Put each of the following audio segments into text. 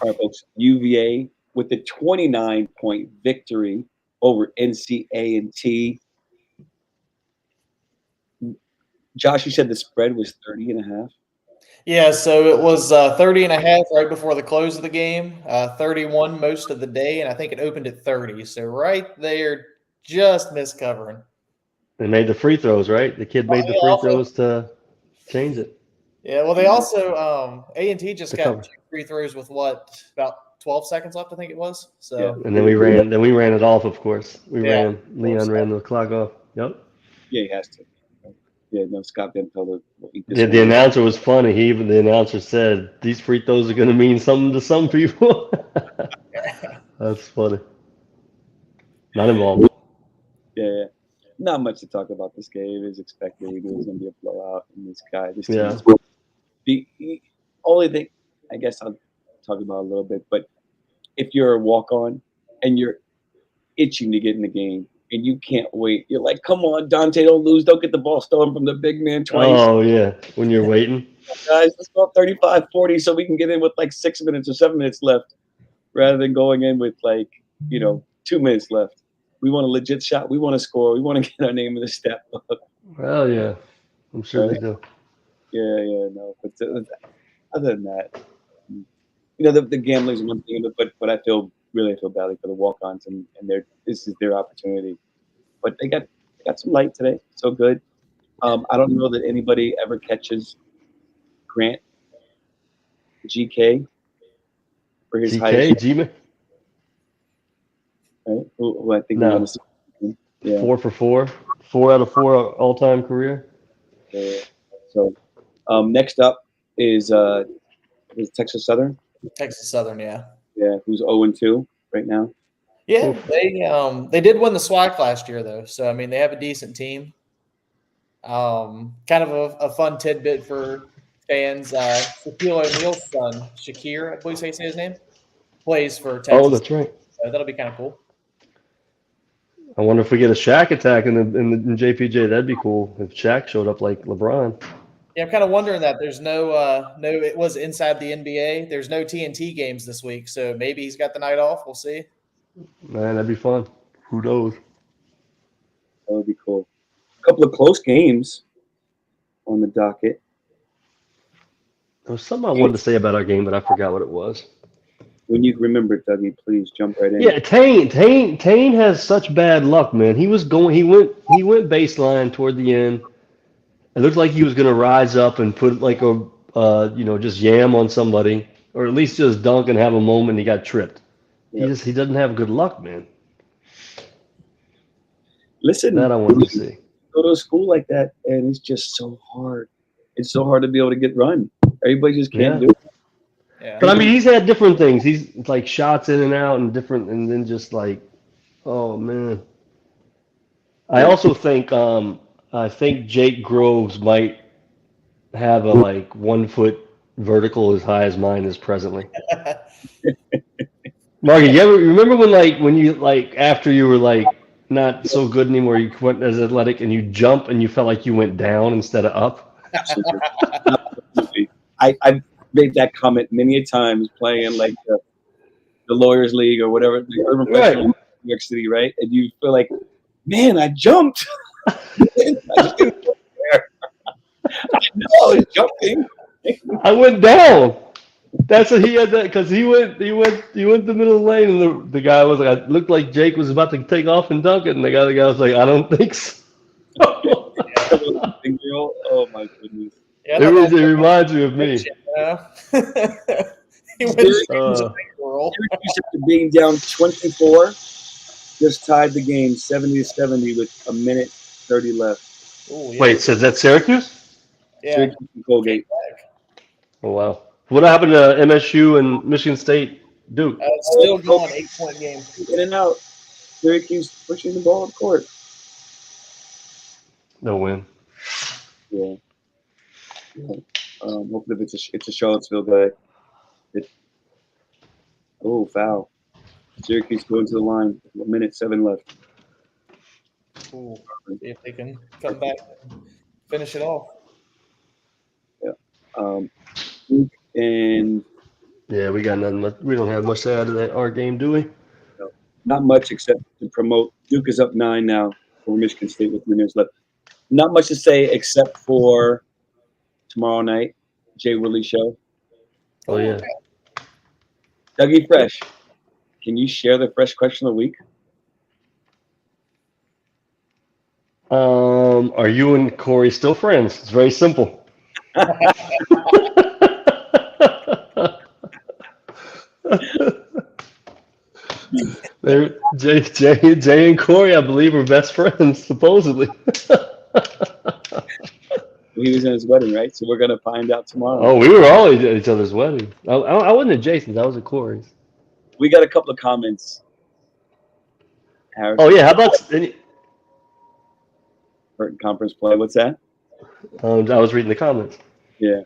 All right, folks. UVA with the 29-point victory over NC A&T. Josh, you said the spread was 30.5. Yeah, so it was 30.5 right before the close of the game, 31 most of the day, and I think it opened at 30. So right there, just missed covering. They made the free throws, right? The kid made the free throws to change it. Yeah, well, they also A&T just To got cover. 2 free throws with about 12 seconds left, I think it was. So Yeah. And then we ran it off, of course. Yeah, Leon ran the clock off. Yep. Yeah, he has to. Yeah, no, Scott didn't tell the The announcer was funny. The announcer said, "These free throws are going to mean something to some people." That's funny. Not involved. Yeah. Not much to talk about this game. As expected, we knew it was going to be a blowout. And this team Yeah. is the only thing I guess I'll talk about a little bit. But if you're a walk-on and you're itching to get in the game and you can't wait, you're like, "Come on, Dante, don't lose. Don't get the ball stolen from the big man twice." Oh yeah, when you're waiting. Guys, let's go up 35-40 so we can get in with like 6 minutes or 7 minutes left, rather than going in with 2 minutes left. We want a legit shot. We want to score. We want to get our name in the stat book. Well, yeah, I'm sure they do. Yeah, no. But other than that, the gambling is one thing, but I feel badly for the walk-ons, and this is their opportunity. But they got some light today, so good. I don't know that anybody ever catches Grant GK for his highest. G-Man? Right? Who I think No. we're going to see. Yeah. 4 for 4. 4 out of 4 all-time career. Yeah. So next up is Texas Southern. Texas Southern, yeah. Yeah, who's 0-2 right now. Yeah, they did win the SWAC last year, though. So, I mean, they have a decent team. Kind of a fun tidbit for fans. Shaquille O'Neal's son, Shakir, I believe they say his name, plays for Texas. Oh, that's right. So that'll be kind of cool. I wonder if we get a Shaq attack in JPJ. That'd be cool if Shaq showed up like LeBron. Yeah, I'm kind of wondering that. There's it was inside the NBA. There's no TNT games this week, so maybe he's got the night off. We'll see. Man, that'd be fun. Who knows? That would be cool. A couple of close games on the docket. There was something I wanted to say about our game, but I forgot what it was. When you remember it, Dougie, please jump right in. Yeah, Tane has such bad luck, man. He went baseline toward the end. It looked like he was gonna rise up and put like a just yam on somebody, or at least just dunk and have a moment. He got tripped. Yep. He doesn't have good luck, man. Listen, that I wanted to see. Go to a school like that, and it's just so hard. It's so hard to be able to get run. Everybody just can't do it. Yeah. But I mean, he's had different things. He's like shots in and out and different, and then just like, oh man. I also think Jake Groves might have a 1 foot vertical as high as mine is presently. Marky, you ever remember when you after you were not so good anymore, you went as athletic and you jump and you felt like you went down instead of up? Absolutely. I've made that comment many a times playing in the Lawyers League or whatever, the Urban Professional New York City, right? And you feel like, man, I jumped. I know I was jumping. I went down. That's what he had that because he went the middle of the lane and the guy was like, I looked like Jake was about to take off and dunk it, and the guy was like, I don't think so. Oh my goodness. Yeah, it reminds me of me. He went after being down 24, just tied the game 70-70 with a minute 30 left. Ooh, yeah. Wait, so that's Syracuse? Yeah. Syracuse and Colgate. Oh wow. What happened to MSU and Michigan State Duke? Still going 8-point game. In and out. Syracuse pushing the ball up court. No win. Yeah. Hopefully it's a Charlottesville guy. Foul. Syracuse going to the line. 1:07 left. Ooh, see if they can come back and finish it off. Yeah. Duke and Yeah, we got nothing much. We don't have much to add to our game, do we? No, not much except to promote. Duke is up 9 now over Michigan State with 3 minutes left. Not much to say except for tomorrow night, Jay Willie show. Oh yeah. Dougie Fresh, can you share the fresh question of the week? Are you and Corey still friends? It's very simple. Jay and Corey, I believe, are best friends, supposedly. He was in his wedding, right? So we're gonna find out tomorrow. Oh, we were all at each other's wedding. I wasn't at Jason's. I was at Corey's. We got a couple of comments. Harris, Oh yeah, how about any? conference play? What's that? I was reading the comments. Yeah.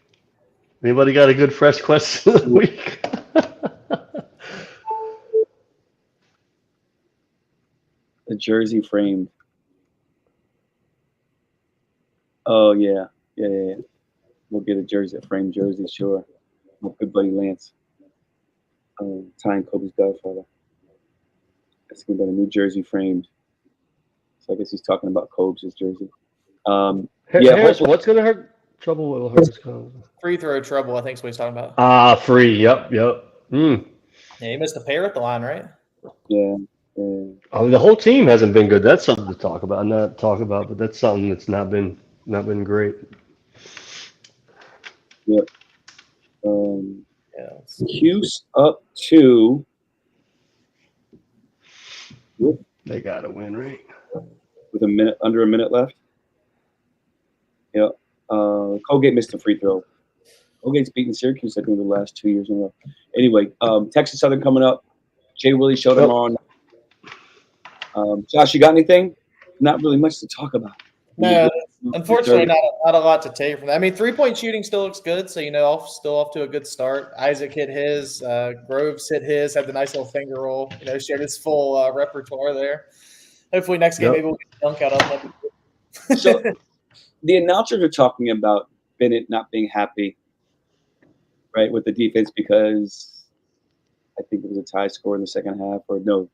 Anybody got a good fresh question of the week? The jersey framed. Oh yeah. We'll get a jersey, a framed jersey, sure. My good buddy Lance. Tying Kobe's godfather. That's gonna be a new jersey framed. So I guess he's talking about Kobe's jersey. Yeah, Harris, what's gonna hurt? Trouble will hurt his cause. Free throw trouble, I think is what he's talking about. Free. Yep. Yeah, he missed a pair at the line, right? Yeah. The whole team hasn't been good. That's something to talk about. Not talk about, but that's something that's not been great. Yep. Yeah. Hughes up 2. They got to win, right? With under a minute left. Yeah. Colgate missed a free throw. Colgate's beaten Syracuse, I think, the last 2 years in a row. Anyway, Texas Southern coming up. Jay Willie show tomorrow. Josh, you got anything? Not really much to talk about. No, unfortunately, not a lot to take from that. I mean, 3-point shooting still looks good, so still off to a good start. Isaac hit his, Groves hit his, had the nice little finger roll. Shared his full repertoire there. Hopefully, next game maybe we'll get a dunk out of him. So, the announcers are talking about Bennett not being happy, right, with the defense because I think it was a tie score in the second half, or no,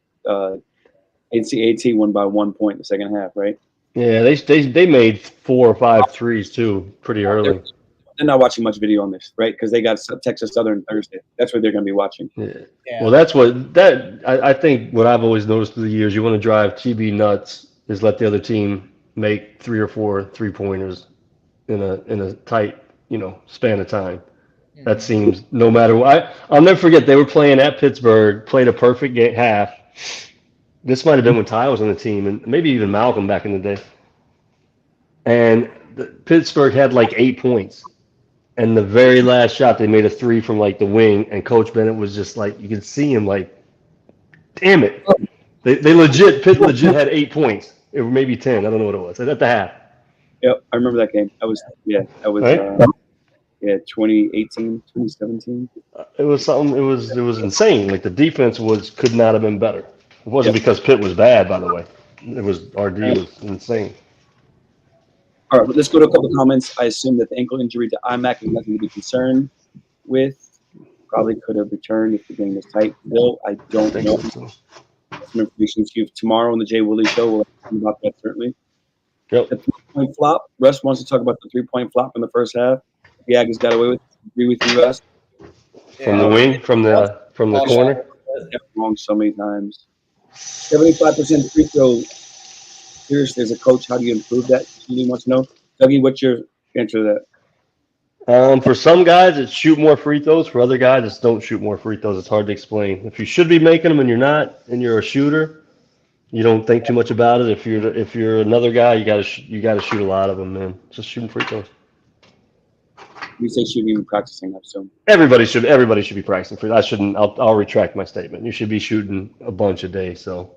AT won by 1 point in the second half, right? Yeah, they made 4 or 5 threes too, pretty early. They're not watching much video on this, right? Because they got Texas Southern Thursday. That's what they're going to be watching. Yeah. Well, that's I think what I've always noticed through the years. You want to drive TB nuts is let the other team make 3 or 4 3-pointers in a tight span of time. Mm-hmm. That seems no matter what. I'll never forget they were playing at Pittsburgh, played a perfect half. This might have been when Ty was on the team, and maybe even Malcolm back in the day. And Pittsburgh had like 8 points. And the very last shot, they made a 3 from like the wing, and Coach Bennett was just like, you could see him like, damn it. Pitt legit had 8 points. It was maybe 10. I don't know what it was. At the half. Yep, I remember that game. That was right? 2018, 2017. It was something. It was insane. Like the defense could not have been better. It wasn't because Pitt was bad, by the way. It was our D was insane. All right, let's go to a couple of comments. I assume that the ankle injury to IMAC is nothing to be concerned with. Probably could have returned if the game was tight. Bill, I don't know. Some information to you tomorrow on the Jay Willie show. We'll talk about that certainly. Yep. The 3-point flop. Russ wants to talk about the 3-point flop in the first half. The Aggies got away with it. Agree with you, Russ? From the wing, from the corner. Wrong so many times. 75% free throw. Seriously, as a coach, how do you improve that? He wants to know. Dougie, what's your answer to that? For some guys, it's shoot more free throws. For other guys, it's don't shoot more free throws. It's hard to explain. If you should be making them and you're not, and you're a shooter, you don't think too much about it. If you're another guy, you gotta shoot a lot of them, man. Just shooting free throws. You say shooting and practicing, I assume. Everybody should be practicing free. I'll retract my statement. You should be shooting a bunch a day. So.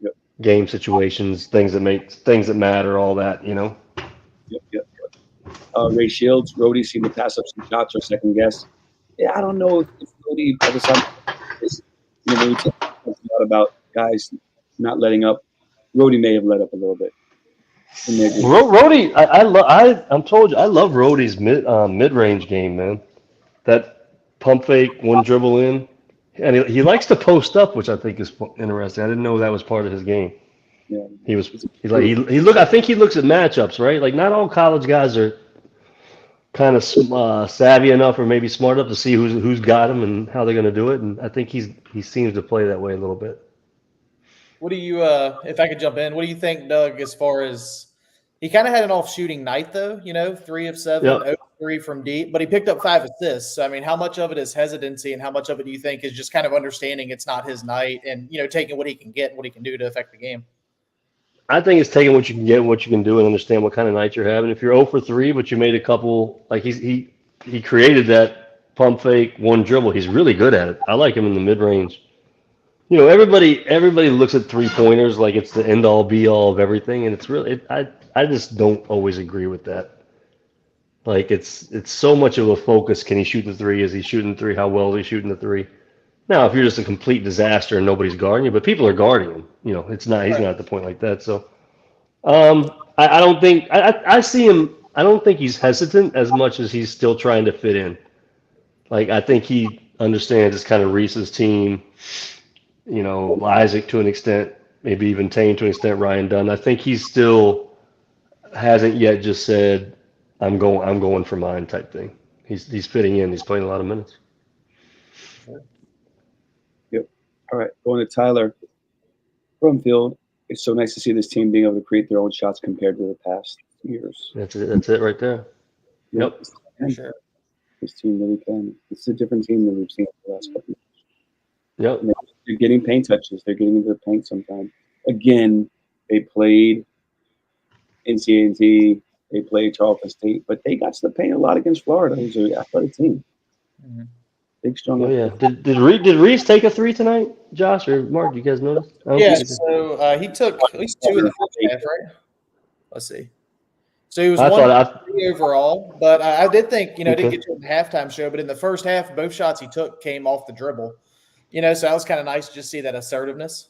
Yep. Game situations, things that matter, all that, Yep. Ray Shields, Rhodey seemed to pass up some shots or second guess. Yeah, I don't know if Rhodey by the time is, we talk a lot about guys not letting up. Rhodey may have let up a little bit. Rhodey, I'm told you, I love Rhodey's mid-range game, man. pump fake, one dribble in, and he likes to post up, which I think is interesting. I didn't know that was part of his game. Yeah, He was it's he's like he look. I think he looks at matchups, right? Like not all college guys are kind of savvy enough or maybe smart enough to see who's got him and how they're going to do it. And I think he seems to play that way a little bit. What do you, if I could jump in, what do you think, Doug, as far as he kind of had an off shooting night, though, 3 of 7, Yep. 0 3 from deep, but he picked up 5 assists. So, I mean, how much of it is hesitancy and how much of it do you think is just kind of understanding it's not his night and, taking what he can get and what he can do to affect the game? I think it's taking what you can get, and what you can do, and understand what kind of night you're having. If you're 0 for 3, but you made a couple, like he created that pump fake, one dribble. He's really good at it. I like him in the mid range. Everybody looks at 3-pointers like it's the end all be all of everything, and it's really I just don't always agree with that. Like it's so much of a focus. Can he shoot the 3? Is he shooting the 3? How well is he shooting the 3? Now, if you're just a complete disaster and nobody's guarding you, but people are guarding him, it's not. He's not at the point like that. So, I don't think I see him. I don't think he's hesitant as much as he's still trying to fit in. Like I think he understands it's kind of Reese's team. Isaac to an extent, maybe even Tane to an extent, Ryan Dunn. I think he still hasn't yet just said, I'm going for mine type thing. He's fitting in. He's playing a lot of minutes. Yep. All right, going to Tyler Brumfield. It's so nice to see this team being able to create their own shots compared to the past years. That's it. That's it right there. Yep. Sure. This team really can. It's a different team than we've seen in the last couple of years. Yep. And they're getting paint touches. They're getting into the paint sometimes. Again, they played NC&T. They played Charleston State, but they got to the paint a lot against Florida. It was an athletic team. Mm-hmm. Big, strong. Oh yeah. Did Reese take a 3 tonight, Josh or Mark? You guys notice? Yeah. So he took at least 2 in the first half, right? Let's see. So he was 1-3 overall, but I did think, didn't get to the halftime show, but in the first half, both shots he took came off the dribble. So that was kind of nice to just see that assertiveness.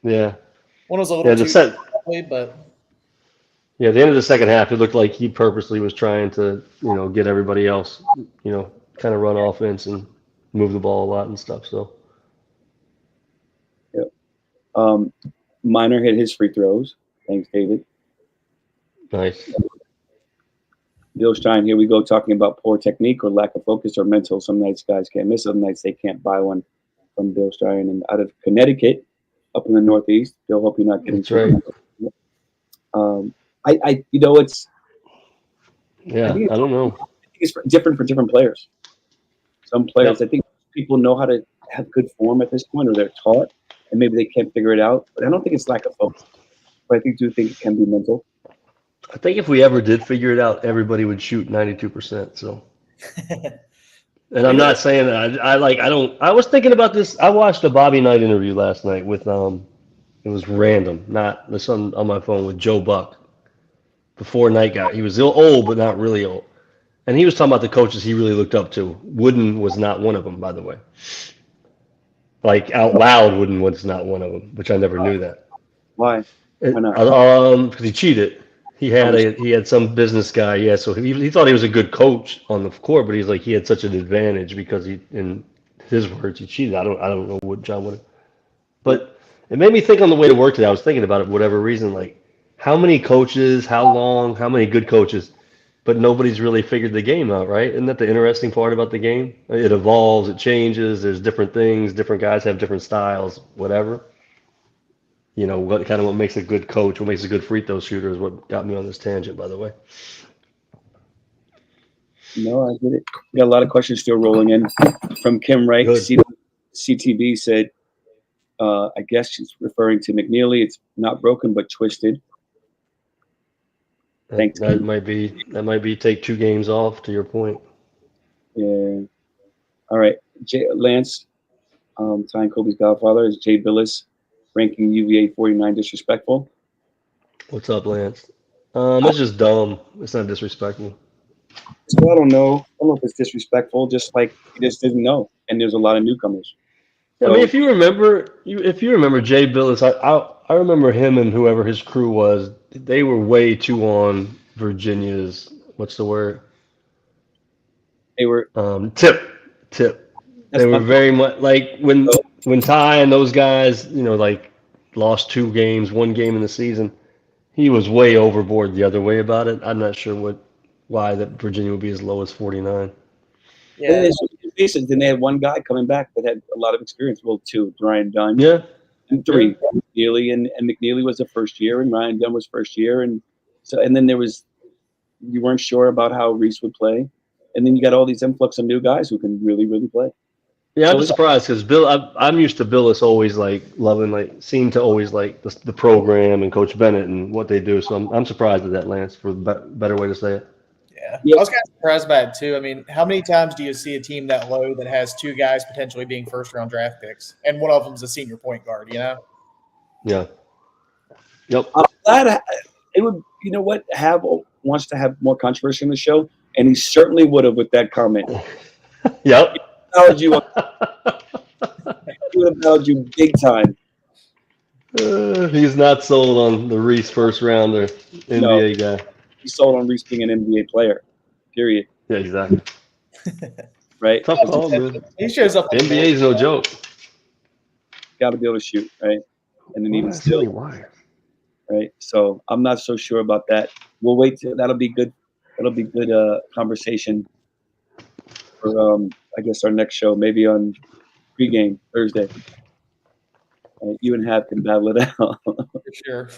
Yeah. One was a little too but yeah, at the end of the second half, it looked like he purposely was trying to, get everybody else, kind of run offense and move the ball a lot and stuff. So. Yep. Minor hit his free throws. Thanks, David. Nice. Bill Stein, here we go, talking about poor technique or lack of focus or mental. Some nights guys can't miss. Some nights they can't buy one. From Bill Stein and out of Connecticut, up in the Northeast. Bill, hope you're not getting. That's right. It's. Yeah, I don't know. I think it's different for different players. Some players, I think people know how to have good form at this point, or they're taught, and maybe they can't figure it out. But I don't think it's lack of focus. But I do think it can be mental. I think if we ever did figure it out, everybody would shoot 92%. So. And I'm not saying that I was thinking about this. I watched a Bobby Knight interview last night with it was random, not this on my phone, with Joe Buck. Before Knight got, he was old but not really old, and he was talking about the coaches he really looked up to. Wooden was not one of them, by the way. Like out loud, Wooden was not one of them, which I never knew that. Why? Why not? Because he cheated. He had some business guy, yeah. So he thought he was a good coach on the court, but he's like he had such an advantage because in his words, he cheated. I don't know what John would, but it made me think on the way to work today. I was thinking about it for whatever reason, like how many coaches, how long, how many good coaches, but nobody's really figured the game out, right? Isn't that the interesting part about the game? It evolves, it changes. There's different things. Different guys have different styles, whatever. What makes a good coach, what makes a good free throw shooter is what got me on this tangent, by the way. No, I get it. We got a lot of questions still rolling in from Kim Wright. CTB said, I guess she's referring to McNeely. It's not broken, but twisted. Thanks. That might be take 2 games off, to your point. Yeah. All right. Lance, Ty Kobe's godfather, is Jay Billis ranking UVA 49 disrespectful? What's up, Lance? It's just dumb. It's not disrespectful. So I don't know. I don't know if it's disrespectful. Just like he just didn't know, and there's a lot of newcomers. So, I mean, if you remember Jay Billis, I remember him and whoever his crew was. They were way too on Virginia's. What's the word? They were tip. That's They were not very much like so, when Ty and those guys, like lost 2 games, 1 game in the season. He was way overboard the other way about it. I'm not sure why that Virginia would be as low as 49. and then Yeah, there's bases. Then they had one guy coming back that had a lot of experience. Well, two, Ryan Dunn, Yeah, and three, McNeely, and McNeely was the first year, and Ryan Dunn was first year, and so and then there was you weren't sure about how Reese would play, and then you got all these influx of new guys who can really, really play. yeah. So I'm surprised because Bill. I'm used to Billis always like loving, seemed to always like the program and Coach Bennett and what they do. So I'm surprised at that, Lance, for the better way to say it. yeah. yeah, I was kind of surprised by it too. I mean, how many times do you see a team that low that has 2 guys potentially being first-round draft picks, and one of them's a senior point guard? You know? Yeah. Yep. I'm glad it would. You know what? Wants to have more controversy in the show, and he certainly would have with that comment. Yep. He would have held you big time. He's not sold on the Reese first rounder No, NBA guy. he sold on Reese being an NBA player. Period. Yeah, exactly. Right? Tough call, man. He shows up. On the NBA board. is no joke. Got to be able to shoot, right? And then Why even do I see any still, wires? right? So I'm not so sure about that. We'll wait. That'll be good. That'll be good conversation for I guess our next show, maybe on pregame Thursday. You and Hap can battle it out. For sure.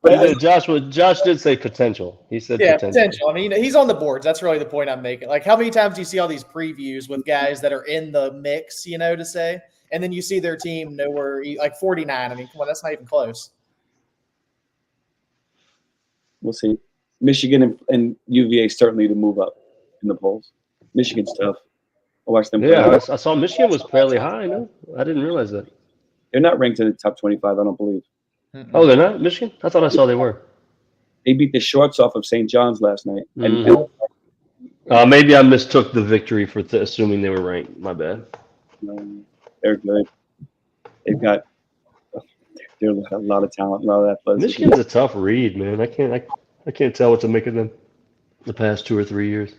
But Josh did say potential. He said Yeah, potential. potential. I mean, he's on the boards. That's really the point I'm making. Like, how many times do you see all these previews with guys that are in the mix, to say, and then you see their team nowhere, like 49. I mean, come on, that's not even close. We'll see. Michigan and UVA certainly to move up in the polls. Michigan's tough. I watched them play. Yeah, I saw Michigan was fairly high. No, I didn't realize that. They're not ranked in the top 25, I don't believe. Oh, they're not Michigan? I thought I saw they were. They beat the shorts off of St. John's last night. Maybe I mistook the victory for assuming they were ranked. My bad. They're good. They've got a lot of talent, a lot of athleticism. Michigan's a tough read, man. I can't tell what to make of them the past 2 or 3 years.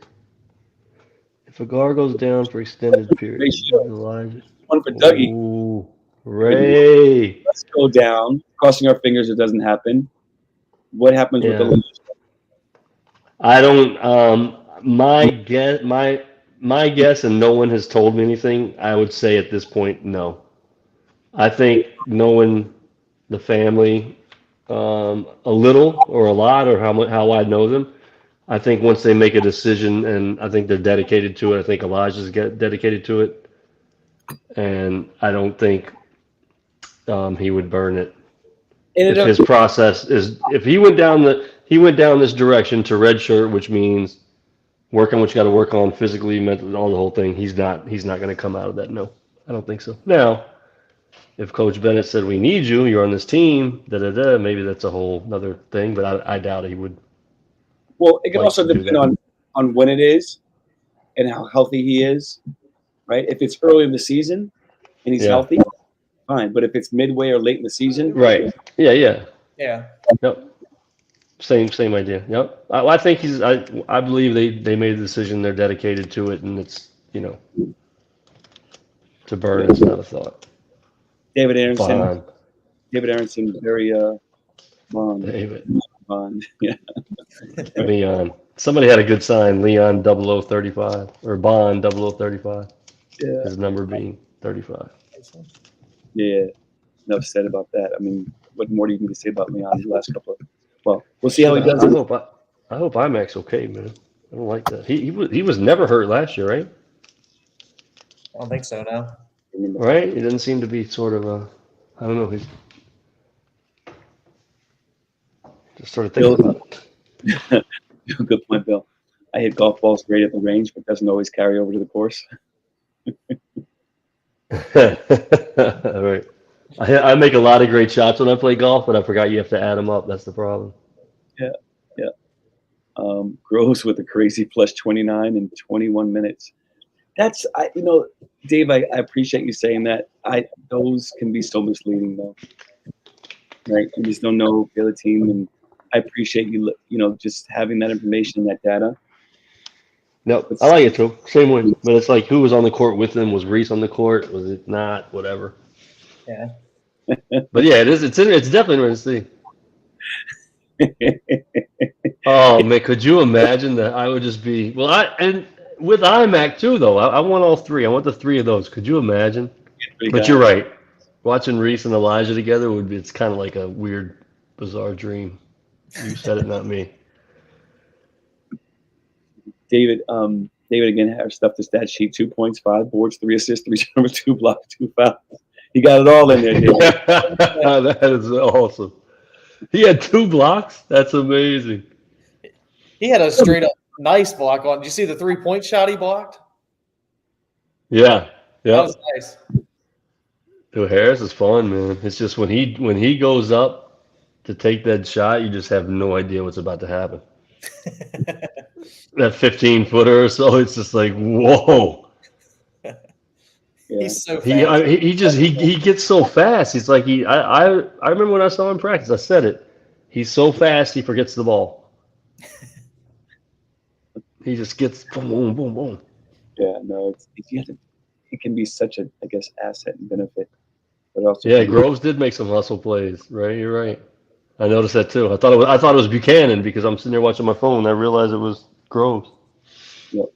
If a guard goes down for extended periods, One for Dougie. Ooh, Ray. Let's go down. Crossing our fingers it doesn't happen. What happens with the league? I don't. My guess, and no one has told me anything. I would say at this point, no. I think knowing the family a little or a lot, or how I know them, I think once they make a decision, and I think they're dedicated to it. I think Elijah's dedicated to it, and I don't think he would burn it. If his process is, if he went down this direction to redshirt, which means working what you got to work on physically, mentally, all the whole thing. He's not going to come out of that. No, I don't think so. Now, if Coach Bennett said we need you, you're on this team, maybe that's a whole other thing. But I doubt he would. Well, it can also depend on when it is and how healthy he is, right? If it's early in the season and he's healthy, fine. But if it's midway or late in the season, right? Yeah. Yep. Same idea. Yep. I think I believe they made a decision. They're dedicated to it, and it's to burn. It's not a thought. David Aronson. David Aronson, very Bond. Yeah. Leon. Somebody had a good sign. Leon 0035 or Bond 0035. Yeah. His number being 35. Yeah. Enough said about that. I mean, what more do you need to say about Leon the last couple of? Well, we'll see how he does. I hope IMAC's okay, man. I don't like that. He was never hurt last year, right? I don't think so, no. Right? He doesn't seem to be sort of a. I don't know. He's just sort of thinking about it. Good point, Bill. I hit golf balls great at the range, but doesn't always carry over to the course. All right. I make a lot of great shots when I play golf, but I forgot you have to add them up. That's the problem. Yeah. Groves with a crazy plus 29 in 21 minutes. That's Dave. I appreciate you saying that. Those can be so misleading, though. Right? You just don't know the other team, and I appreciate you. Just having that information and that data. No, I like it too. Same way. But it's like who was on the court with him? Was Reese on the court? Was it not? Whatever. Yeah. But yeah, it is. It's definitely interesting to see. Oh man, could you imagine that I would just be and with iMac too though. I want all three. I want the three of those. Could you imagine? But you're right. Watching Reese and Elijah together would be. It's kind of like a weird, bizarre dream. You said it, not me. David again has stuff to stat sheet: 2 points, 5 boards, 3 assists, 3 turnovers, 2 blocks, 2 fouls. He got it all in there, David. That is awesome. He had 2 blocks. That's amazing. He had a straight up nice block on. Did you see the 3-point shot he blocked? Yeah. That was nice. Dude, Harris is fun, man. It's just when he goes up to take that shot, you just have no idea what's about to happen. That 15-footer or so, it's just like, whoa. Yeah. He's so fast. He gets so fast. He's like I remember when I saw him in practice, I said it. He's so fast he forgets the ball. He just gets boom, boom, boom, boom. Yeah, no, it can be such a, I guess, asset and benefit. But also Groves did make some hustle plays, right? You're right. I noticed that too. I thought it was Buchanan because I'm sitting there watching my phone and I realized it was Groves. Yep.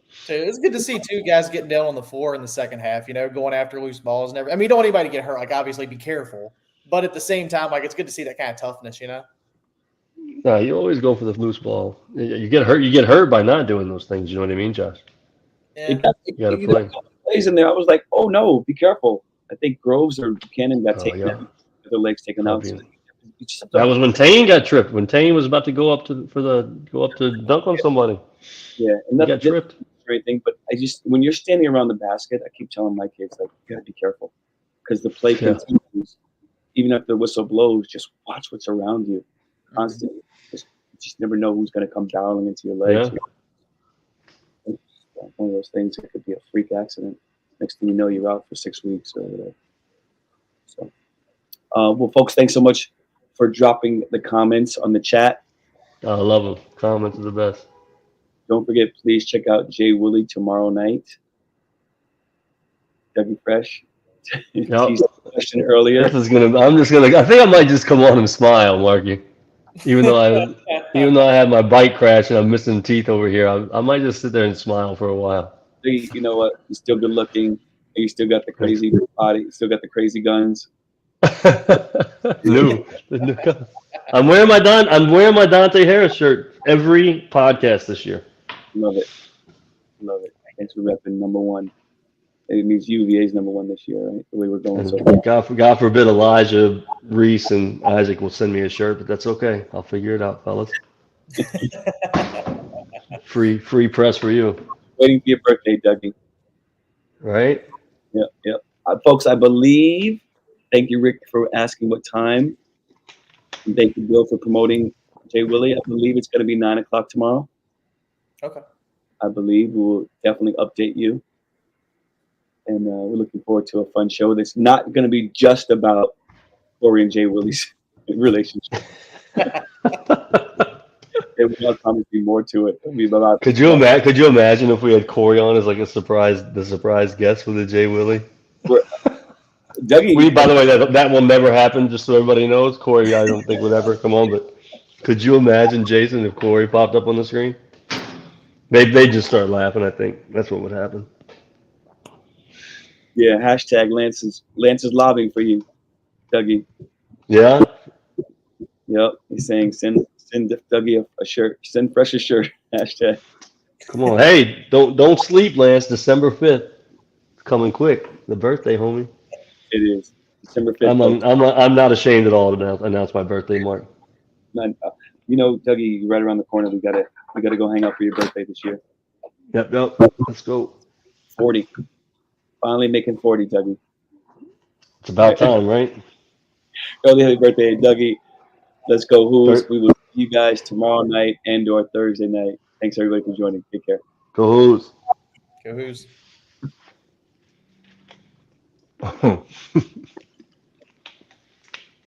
So it's good to see 2 guys getting down on the floor in the second half, going after loose balls and everything. I mean, you don't want anybody to get hurt. Like, obviously, be careful. But at the same time, like, it's good to see that kind of toughness, No, you always go for the loose ball. You get hurt. You get hurt by not doing those things. You know what I mean, Josh? Yeah. You got to play. Plays in there. I was like, oh no, be careful. I think Groves or Buchanan got taken out with their legs taken out. That was when Tane got tripped. When Tane was about to go up to dunk on somebody. Yeah, and he got tripped. Great thing, but when you're standing around the basket, I keep telling my kids, like, you gotta be careful because the play continues. Even if the whistle blows, just watch what's around you constantly. Just never know who's going to come barreling into your legs. Yeah. One of those things. It could be a freak accident. Next thing you know, you're out for 6 weeks or whatever. So, well, folks, thanks so much for dropping the comments on the chat. I love them. Comments are the best. Don't forget, please check out Jay Willie tomorrow night. Dougie Fresh. Teased the question earlier. I think I might just come on and smile, Marky. Even though I had my bike crash and I'm missing teeth over here, I might just sit there and smile for a while. You know what? You're still good looking. And you still got the crazy body. You still got the crazy guns. I'm wearing my Dante Harris shirt every podcast this year. Love it. Thanks for repping #1. It means UVA's #1 this year, right? The way we're going. So God forbid Elijah, Reese, and Isaac will send me a shirt, but that's okay. I'll figure it out, fellas. Free press for you. Waiting for your birthday, Dougie. Right? Yep. Folks, I believe. Thank you, Rick, for asking what time. And thank you, Bill, for promoting Jay Willie. I believe it's going to be 9 o'clock tomorrow. Okay. I believe we'll definitely update you. And we're looking forward to a fun show that's not going to be just about Corey and Jay Willie's relationship. There will probably be more to it. Could you imagine if we had Corey on as like the surprise guest for the Jay Willie? Dougie. By the way, that will never happen. Just so everybody knows, Corey, I don't think would ever come on. But could you imagine, Jason, if Corey popped up on the screen? They'd just start laughing. I think that's what would happen. Yeah, hashtag Lance is lobbying for you, Dougie. Yeah. Yep. He's saying send Dougie a shirt. Send Fresh a shirt. Hashtag. Come on. Hey, don't sleep, Lance. December 5th. It's coming quick. The birthday, homie. It is. December 5th. I'm not ashamed at all to announce my birthday, Mark. Dougie, right around the corner. We gotta go hang out for your birthday this year. Yep. Let's go. 40. Finally making 40, Dougie. It's about time, right? Early happy birthday, Dougie. Let's go, Who's. We will see you guys tomorrow night and/or Thursday night. Thanks, everybody, for joining. Take care. Go Who's. Go Who's.